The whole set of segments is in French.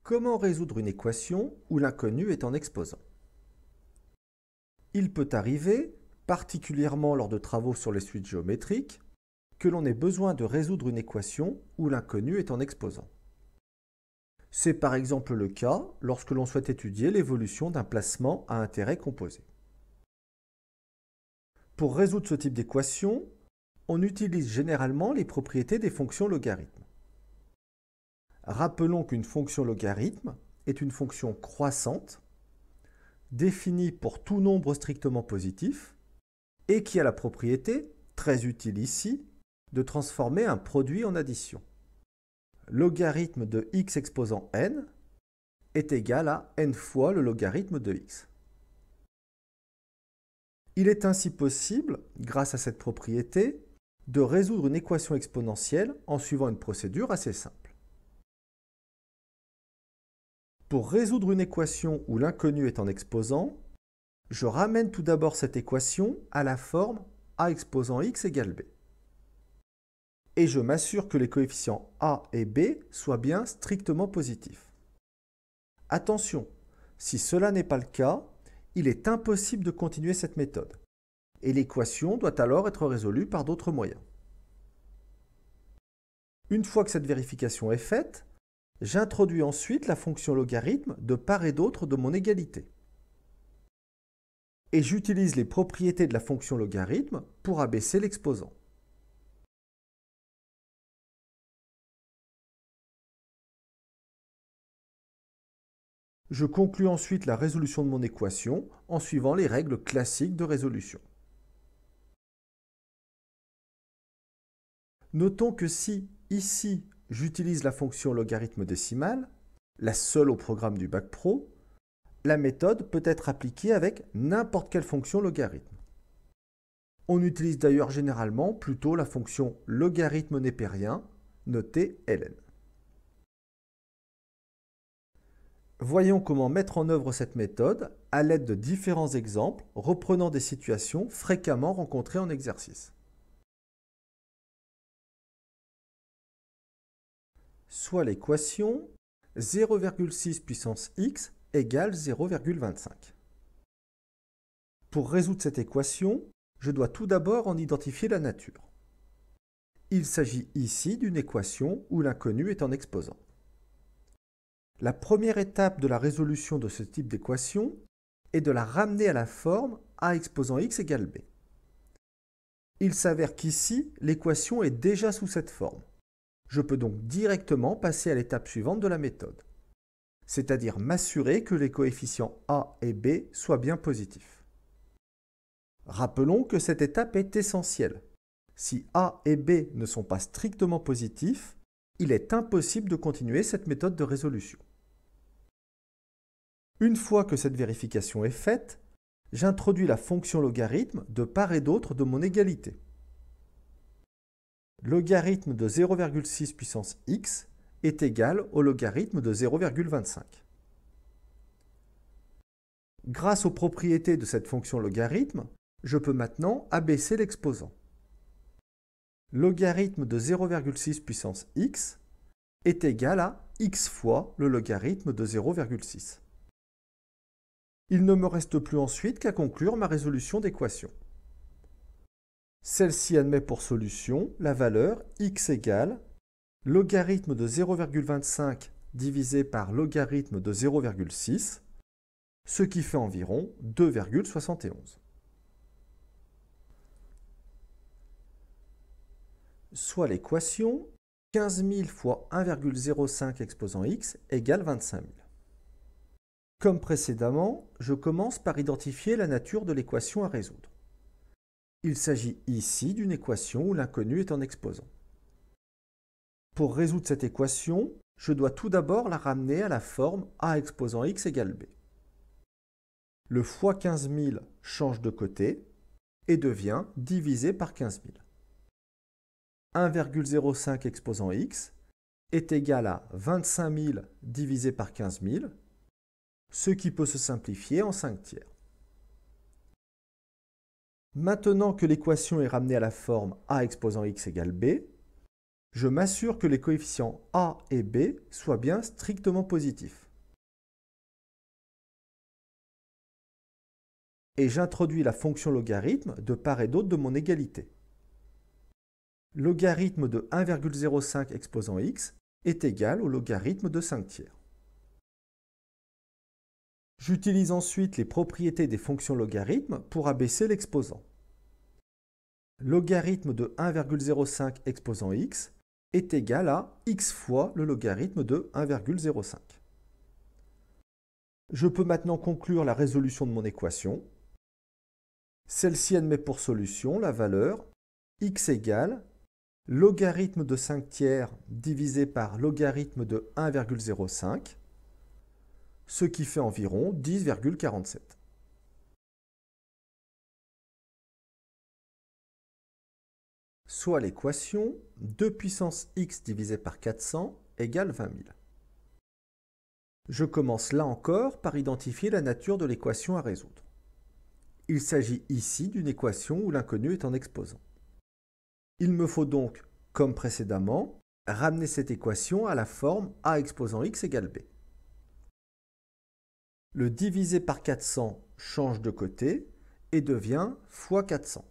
Comment résoudre une équation où l'inconnu est en exposant? Il peut arriver, particulièrement lors de travaux sur les suites géométriques, que l'on ait besoin de résoudre une équation où l'inconnu est en exposant. C'est par exemple le cas lorsque l'on souhaite étudier l'évolution d'un placement à intérêt composé. Pour résoudre ce type d'équation, on utilise généralement les propriétés des fonctions logarithmes. Rappelons qu'une fonction logarithme est une fonction croissante définie pour tout nombre strictement positif et qui a la propriété, très utile ici, de transformer un produit en addition. Logarithme de x exposant n est égal à n fois le logarithme de x. Il est ainsi possible, grâce à cette propriété, de résoudre une équation exponentielle en suivant une procédure assez simple. Pour résoudre une équation où l'inconnu est en exposant, je ramène tout d'abord cette équation à la forme a exposant x égale b. Et je m'assure que les coefficients a et b soient bien strictement positifs. Attention, si cela n'est pas le cas, il est impossible de continuer cette méthode, et l'équation doit alors être résolue par d'autres moyens. Une fois que cette vérification est faite, j'introduis ensuite la fonction logarithme de part et d'autre de mon égalité. Et j'utilise les propriétés de la fonction logarithme pour abaisser l'exposant. Je conclus ensuite la résolution de mon équation en suivant les règles classiques de résolution. Notons que si, ici, j'utilise la fonction logarithme décimale, la seule au programme du Bac Pro, la méthode peut être appliquée avec n'importe quelle fonction logarithme. On utilise d'ailleurs généralement plutôt la fonction logarithme népérien, notée ln. Voyons comment mettre en œuvre cette méthode à l'aide de différents exemples reprenant des situations fréquemment rencontrées en exercice. Soit l'équation 0,6 puissance x égale 0,25. Pour résoudre cette équation, je dois tout d'abord en identifier la nature. Il s'agit ici d'une équation où l'inconnu est en exposant. La première étape de la résolution de ce type d'équation est de la ramener à la forme a exposant x égale b. Il s'avère qu'ici, l'équation est déjà sous cette forme. Je peux donc directement passer à l'étape suivante de la méthode, c'est-à-dire m'assurer que les coefficients a et b soient bien positifs. Rappelons que cette étape est essentielle. Si a et b ne sont pas strictement positifs, il est impossible de continuer cette méthode de résolution. Une fois que cette vérification est faite, j'introduis la fonction logarithme de part et d'autre de mon égalité. Logarithme de 0,6 puissance x est égal au logarithme de 0,25. Grâce aux propriétés de cette fonction logarithme, je peux maintenant abaisser l'exposant. Logarithme de 0,6 puissance x est égal à x fois le logarithme de 0,6. Il ne me reste plus ensuite qu'à conclure ma résolution d'équation. Celle-ci admet pour solution la valeur x égale logarithme de 0,25 divisé par logarithme de 0,6, ce qui fait environ 2,71. Soit l'équation 15 000 fois 1,05 exposant x égale 25 000. Comme précédemment, je commence par identifier la nature de l'équation à résoudre. Il s'agit ici d'une équation où l'inconnu est en exposant. Pour résoudre cette équation, je dois tout d'abord la ramener à la forme a exposant x égale b. Le fois 15 000 change de côté et devient divisé par 15 000. 1,05 exposant x est égal à 25 000 divisé par 15 000, ce qui peut se simplifier en 5 tiers. Maintenant que l'équation est ramenée à la forme a exposant x égale b, Je m'assure que les coefficients a et b soient bien strictement positifs. Et j'introduis la fonction logarithme de part et d'autre de mon égalité. Logarithme de 1,05 exposant x est égal au logarithme de 5 tiers. J'utilise ensuite les propriétés des fonctions logarithmes pour abaisser l'exposant. Logarithme de 1,05 exposant x est égal à x fois le logarithme de 1,05. Je peux maintenant conclure la résolution de mon équation. Celle-ci admet pour solution la valeur x égale logarithme de 5 tiers divisé par logarithme de 1,05, ce qui fait environ 10,47. Soit l'équation 2 puissance x divisé par 400 égale 20 000. Je commence là encore par identifier la nature de l'équation à résoudre. Il s'agit ici d'une équation où l'inconnu est en exposant. Il me faut donc, comme précédemment, ramener cette équation à la forme a exposant x égale b. Le divisé par 400 change de côté et devient fois 400.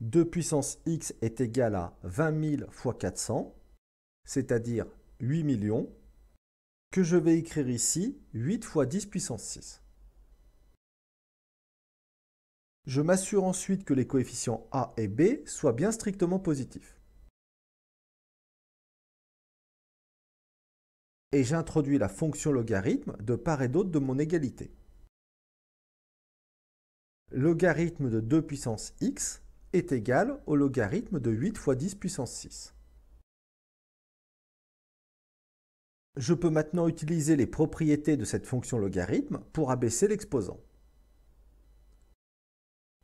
2 puissance x est égal à 20 000 fois 400, c'est-à-dire 8 millions, que je vais écrire ici 8 fois 10 puissance 6. Je m'assure ensuite que les coefficients a et b soient bien strictement positifs. Et j'introduis la fonction logarithme de part et d'autre de mon égalité. Logarithme de 2 puissance x est égal au logarithme de 8 fois 10 puissance 6. Je peux maintenant utiliser les propriétés de cette fonction logarithme pour abaisser l'exposant.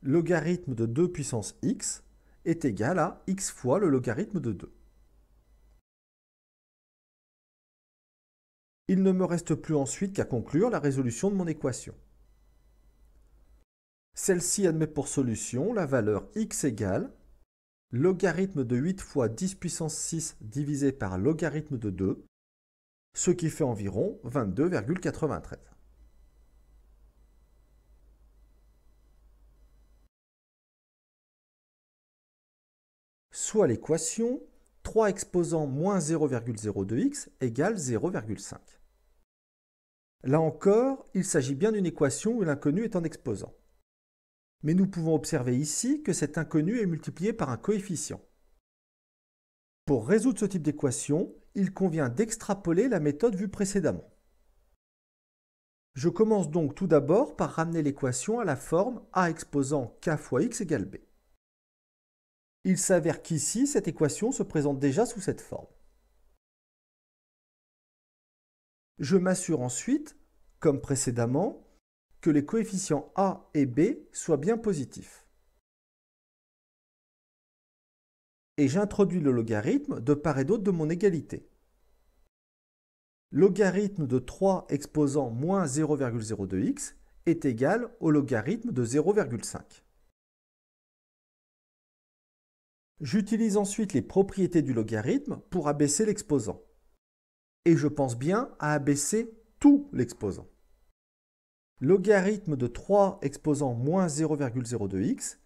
Logarithme de 2 puissance x est égal à x fois le logarithme de 2. Il ne me reste plus ensuite qu'à conclure la résolution de mon équation. Celle-ci admet pour solution la valeur x égale logarithme de 8 fois 10 puissance 6 divisé par logarithme de 2, ce qui fait environ 22,93. Soit l'équation 3 exposant moins 0,02x égale 0,5. Là encore, il s'agit bien d'une équation où l'inconnu est en exposant. Mais nous pouvons observer ici que cet inconnu est multiplié par un coefficient. Pour résoudre ce type d'équation, il convient d'extrapoler la méthode vue précédemment. Je commence donc tout d'abord par ramener l'équation à la forme a exposant k fois x égale b. Il s'avère qu'ici, cette équation se présente déjà sous cette forme. Je m'assure ensuite, comme précédemment, que les coefficients a et b soient bien positifs. Et j'introduis le logarithme de part et d'autre de mon égalité. Logarithme de 3 exposant moins 0,02x est égal au logarithme de 0,5. J'utilise ensuite les propriétés du logarithme pour abaisser l'exposant. Et je pense bien à abaisser tout l'exposant. Logarithme de 3 exposant moins 0,02x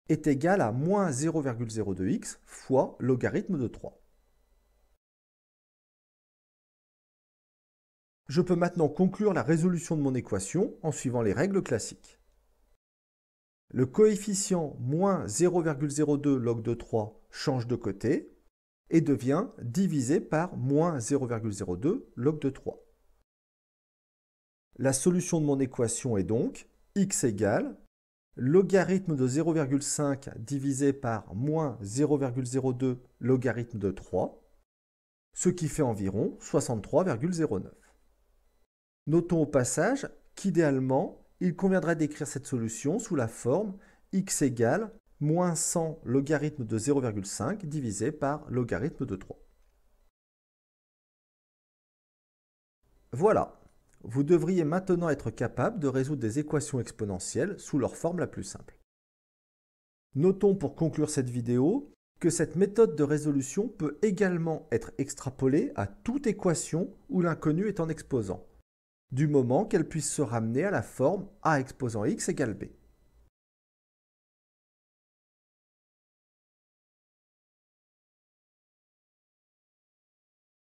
est égal à moins 0,02x fois logarithme de 3. Je peux maintenant conclure la résolution de mon équation en suivant les règles classiques. Le coefficient moins 0,02 log de 3 change de côté et devient divisé par moins 0,02 log de 3. La solution de mon équation est donc x égale logarithme de 0,5 divisé par moins 0,02 logarithme de 3, ce qui fait environ 63,09. Notons au passage qu'idéalement, il conviendrait d'écrire cette solution sous la forme x égale moins 100 logarithme de 0,5 divisé par logarithme de 3. Voilà, vous devriez maintenant être capable de résoudre des équations exponentielles sous leur forme la plus simple. Notons pour conclure cette vidéo que cette méthode de résolution peut également être extrapolée à toute équation où l'inconnu est en exposant, du moment qu'elle puisse se ramener à la forme a exposant x égale b.